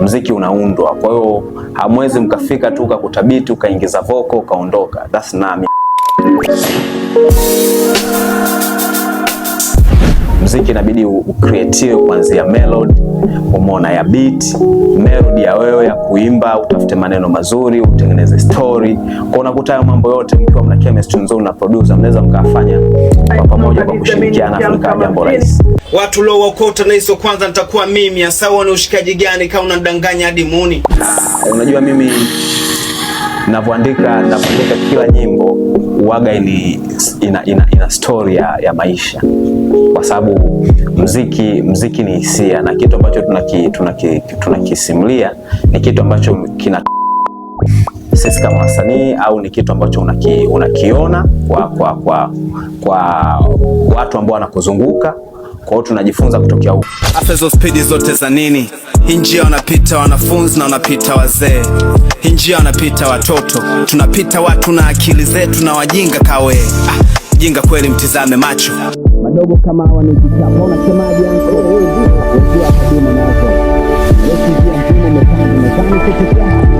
mziki unaundwa. Kwa hiyo hamwezi mkafika tu ukakutabiti ukaingiza vocal ukaondoka. That's not me. Mziki inabidi ucreate kuanzia melody, umeona, ya beat, melody ya wewe ya kuimba, utafute maneno mazuri, utengeneze story. Kwa unakuta hayo mambo yote mkiwa mna chemistry nzuri na producer, mnaweza mkafanya kwa pamoja kwa kushirikiana, Afrika jambo rahisi. Watu leo wakota na hizo kwanza nitakuwa mimi, hasa ni ushikaji gani kama unadanganya hadi muni? Unajua mimi ninapoandika kila nyimbo uwaga ina story ya maisha, kwa sababu mziki ni hisia, na kitu ambacho tunakisimulia ni kitu ambacho kina sisi kama wasanii, au ni kitu ambacho unakiona kwa watu ambao wanakuzunguka. Kwa hiyo tunajifunza kutokea huko. Afezo speedi zote za nini? Hii njia wanapita wanafunzi na wanapita wazee. Hii njia wanapita watoto. Tunapita watu na akili zetu na wajinga kawe. Jinga kweli, mtizame macho. Madogo kama hawa ni kichapa. Unasemaje anko? Wewe ndio kadima nazo. Wewe ndio mpimo mekani kufikia